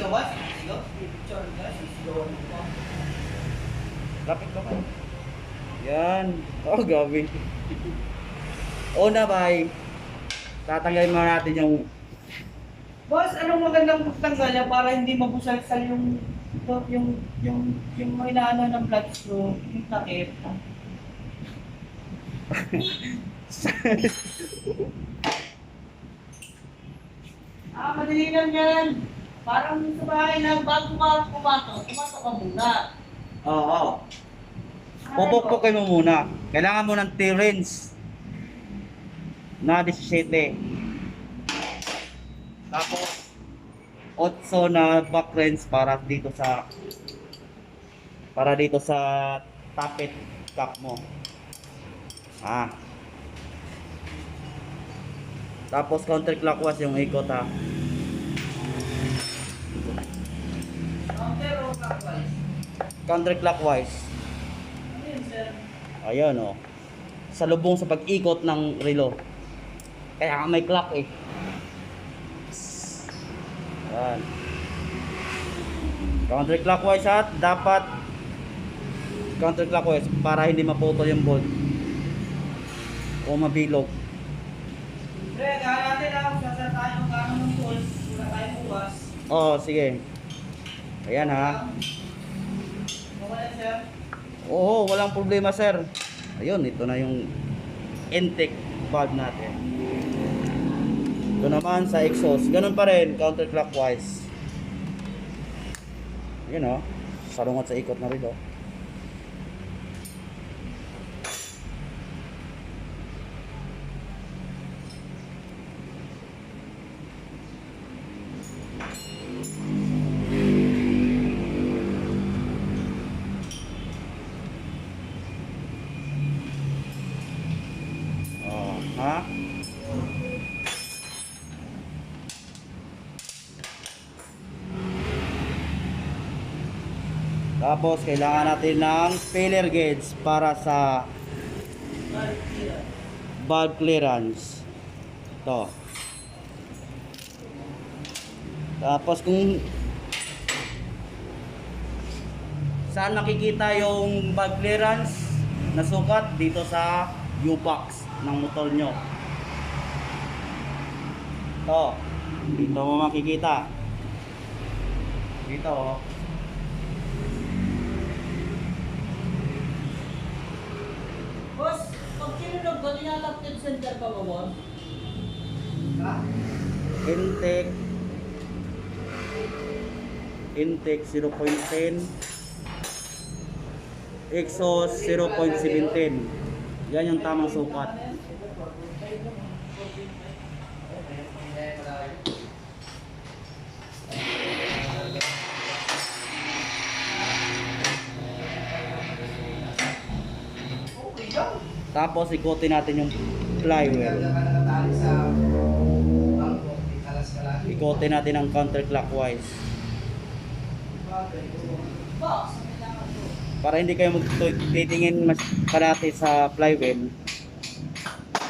ba? Sisigaw? Picture ka? Sisigawan mo pa. Lapit ka pa. Yan. Oh, gabi. Una, bay. Tatanggalin mo natin yung... Boss, anong magandang tanggalya para hindi mabusalsal yung may naano ng blood flow, yung takip. Madali lang yan. Parang sa bahay na bago ka pumato ka muna. Oo. Pupukpukin mo muna. Kailangan mo ng T-rinse na 17. Tapos 8 na back rinse para dito sa tappet cap mo. Tapos counterclockwise yung ikot ha. Counter o clockwise? Counterclockwise. Ano yun, sir? Ayun oh. Salubong sa pag-ikot ng relo. Kaya may clock eh. Yan. Counterclockwise at dapat counterclockwise para hindi maputol yung bolt o mabilog. Pre, kaya natin lang sasar tayo kamo ng tools. Wala tayong bukas. Oo, sige. Ayan ha. Okay, sir? Oo, walang problema sir. Ayun, ito na yung intake valve natin. Ito naman sa exhaust. Ganun pa rin, counterclockwise. Yun o. Sarungat sa ikot na rin o. Ha? Tapos kailangan natin ng failer gauge para sa valve clearance. Ito. Tapos kung saan nakikita yung valve clearance na sukat dito sa U-box ng motor nyo. Ito. Dito mo makikita. Dito oh. Boss, pag kinunog ko, tinatapted center pa ba, boss? Ha? Intake 0.10, exhaust 0.17. Yan yung tamang sukat. Tapos ikutin natin yung flywheel. Ikutin natin ang counterclockwise. Para hindi kayo magtitingin mas parati sa flywheel.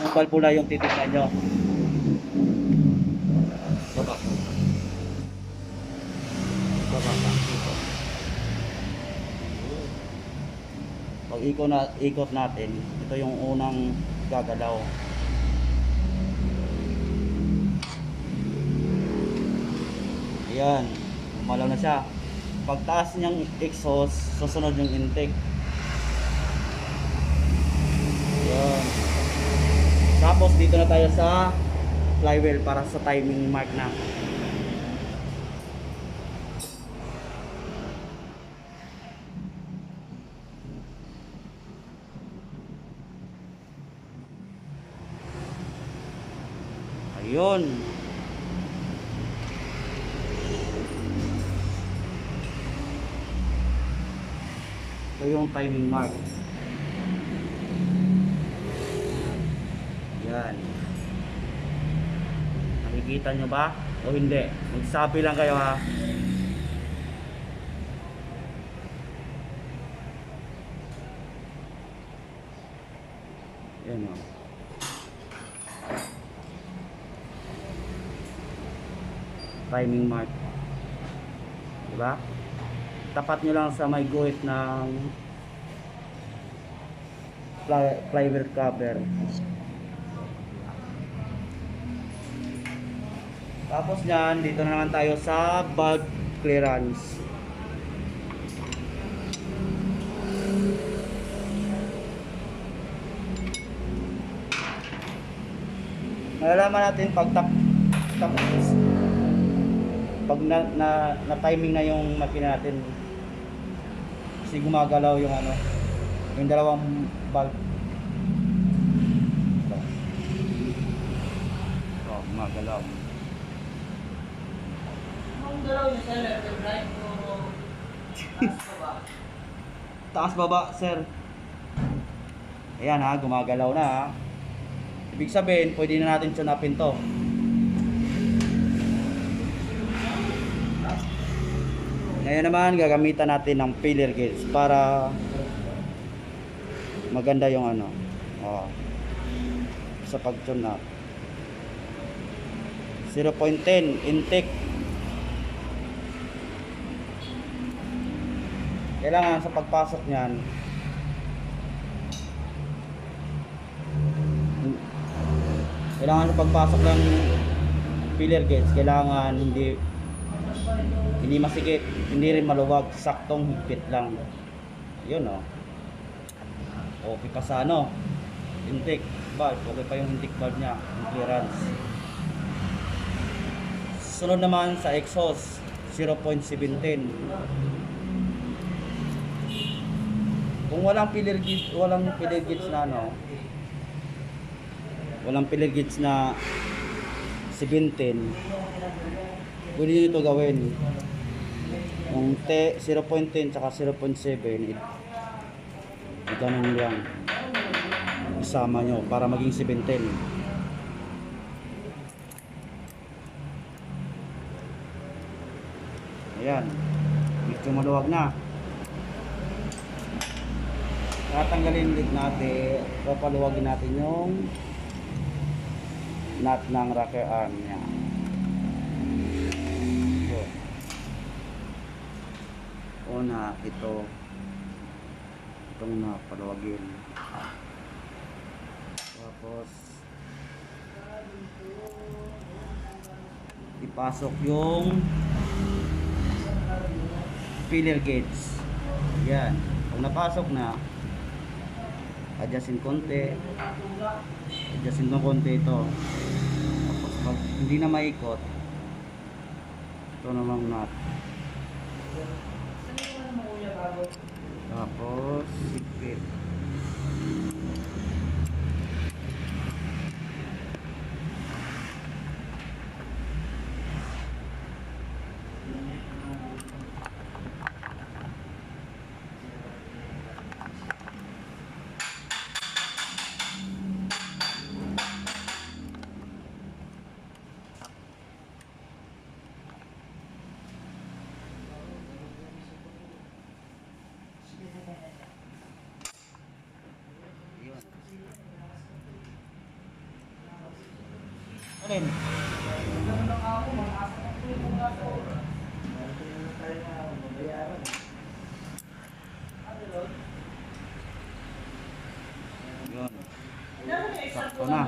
Yung valvula yung titignan nyo. Baba. Pag ikot natin, ito yung unang gagalaw. Ayan, umalaw na siya. Pagtaas niyang exhaust, susunod yung intake. Ayan. Tapos dito na tayo sa flywheel para sa timing mark na. Ayun. Ito yung timing mark. Yan. Nakikita nyo ba? O hindi? Magsabi lang kayo ha. Yan o. Timing mark. Diba? Tapat nyo lang sa may guhit ng flywheel cover. Tapos nyan, dito na naman tayo sa valve clearance. Malalaman natin pag tapos pag na timing na yung makina natin, kasi gumagalaw yung ano, yung dalawang valve. So, gumagalaw. Anong galaw niya sa left and right o taas pa ba? Taas baba, sir. Ayan ha, gumagalaw na ha. Ibig sabihin, pwede na natin tunapin to. Ngayon naman, gagamitan natin ng filler gauge para maganda yung ano, sa pag-tune up. 0.10 intake. Kailangan sa pagpasok niyan, ng filler gauge, kailangan hindi masikip, hindi rin maluwag, saktong higpit lang. Yun okay pa sa ano, intake valve, okay pa yung intake valve niya, yung clearance. Sunod naman sa exhaust, 0.17. Kung walang filler gauge na ano, walang filler gauge na 17, pwede nyo ito gawin yung 0.10 tsaka 0.7, ganun lang isama nyo para maging 17. Ayan, medyo maluwag na. Tatanggalin ulit natin, papaluwagin natin yung nut ng rocker arm niya. So, una, itong napaluwagin. Tapos ipasok yung filler gauge. Yan, kung napasok na, adjustin konti ito. Tapos pag hindi na maikot, ito namang nut. Tapos sikpit. Alin? Yun. Sakto na.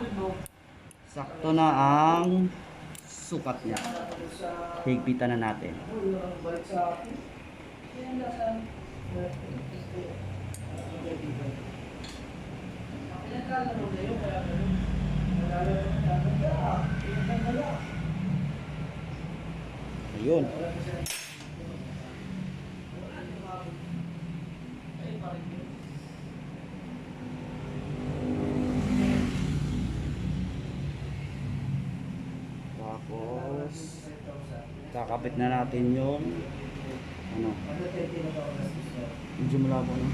Sakto na ang sukat niya. Higpitan na natin. Ayun. Tapos kakabit na natin yung ano, medyo malabo na.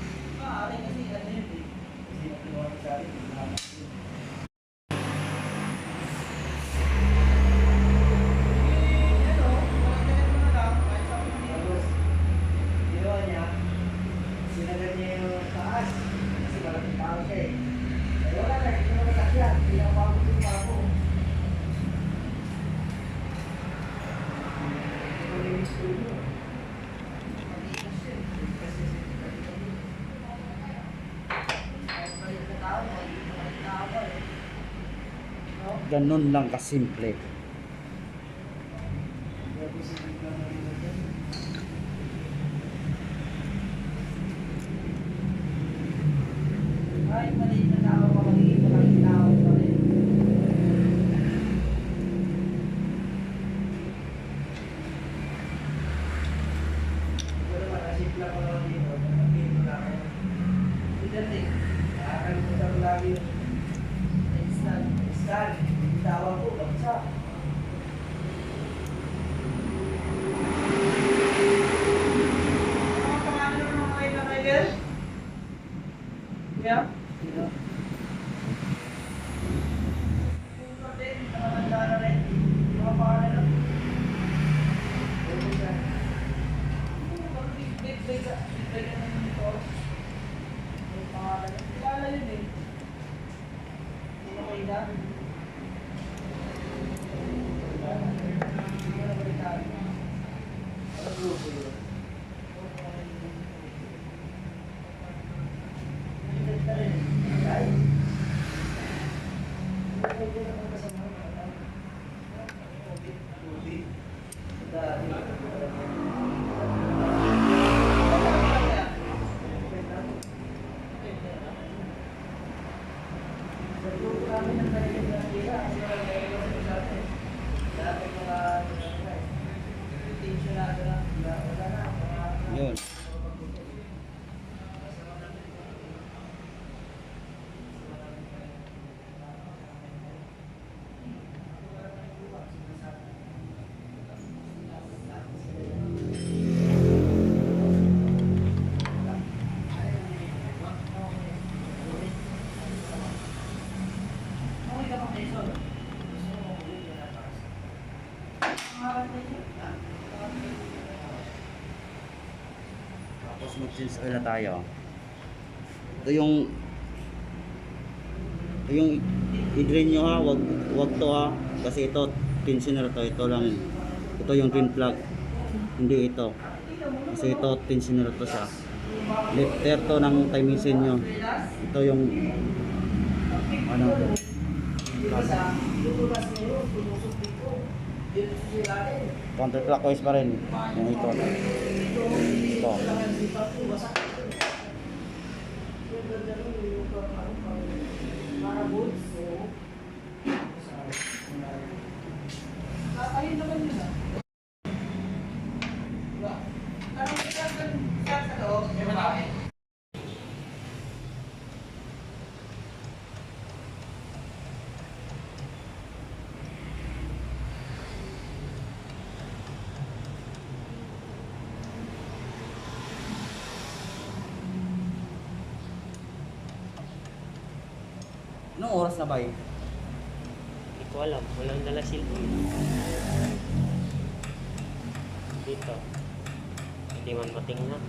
Ganun lang kasimple. Ay, maliit na tao pa, magiging malaking tao pa rin. Pero nakasipla ko lang dito, dito na ako. Dito din, nakakalimutan ko lagi yun. Scan, tawag ko, bagsak. Ano ang pangalan ng mga rider? Yeah? Yeah. Puso din, nakatanda na rin. Mga pangalan lang. Big ka naman dito. May pangalan lang. Kilala yun eh. Sino kayo na? Ano grupo yun? Yun. Tapos mag-change oil na tayo. Ito yung i-drain nyo ha, wag to ha, kasi ito tensioner to, ito yung drain plug, hindi ito, kasi ito tensioner to siya. Lifter to ng time machine nyo, ito yung ano, counterclockwise pa rin yung ito. Ayun naman yun ah. Parang sa loob, may babae. Anong oras na ba eh? Hindi ko alam. Walang dala cellphone. Dito. Hindi man matingnan.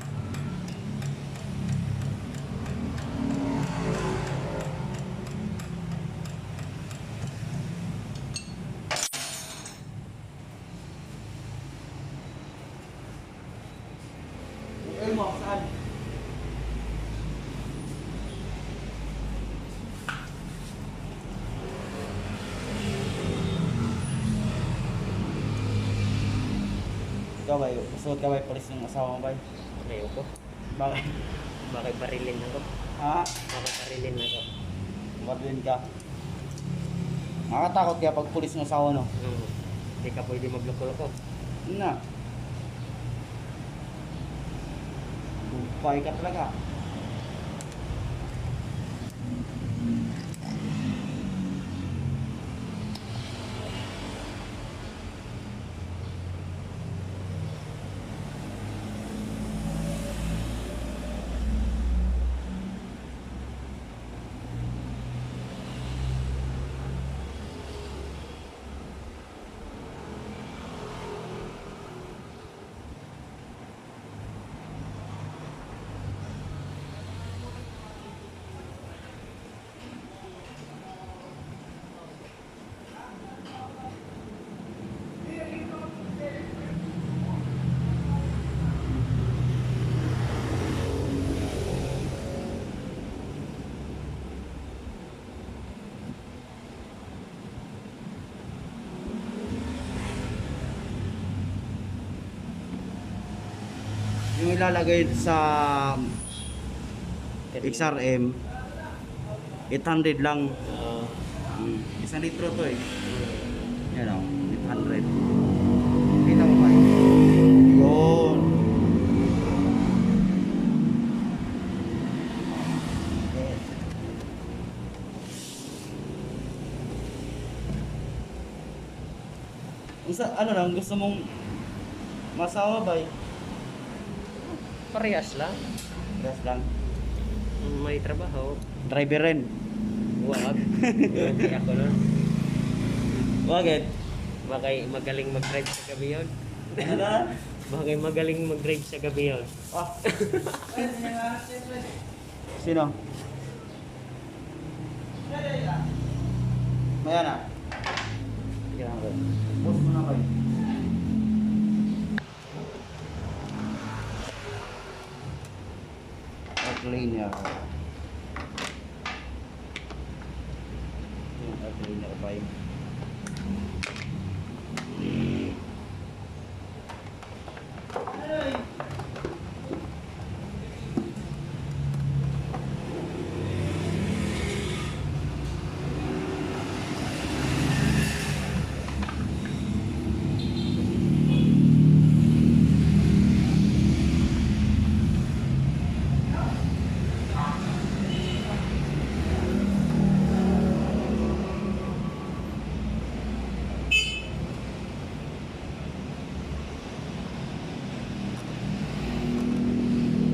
Oil mo, saan? Ikaw ba, suot ka ba polis ng asawa mo ba? Ayaw ko. Bakit? Bakit barilin ako? Ha? Bakit barilin ako? Madwin ka. Nakakatakot kaya pag pulis ng asawa no? Hindi ka pwede magloko-loko. Yun na. Bupay ka talaga. ilalagay sa XRM, 800 lang. Isang litro to eh. Yan o, 800. Kita mo ba? Yun. Ano lang, gusto mong masawa ba eh? Parehas lang. Gas lang. May trabaho. Driver rin. Wag. Hindi ako nun. Bakit? Bakay magaling mag-drive sa gabi yun. Ano na? Bakay magaling mag-drive sa gabi yun. Ah. Sino? Maya na. Yan ako. Post mo na kayo. Cleaner. Yung cleaner 5.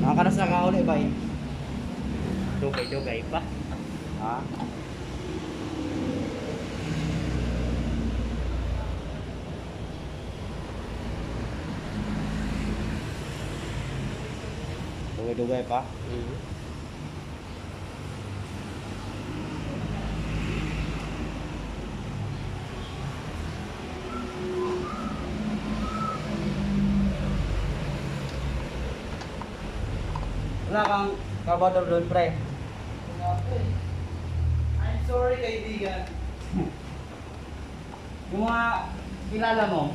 Nakakaras na ka ulit ba eh? Dugay-dugay pa. Ha? Dugay-dugay pa? Wala kang kabador doon, pre. I'm sorry, kaibigan. Yung mga kilala mo,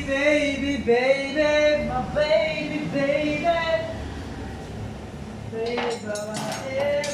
baby, baby, my baby, baby. Baby,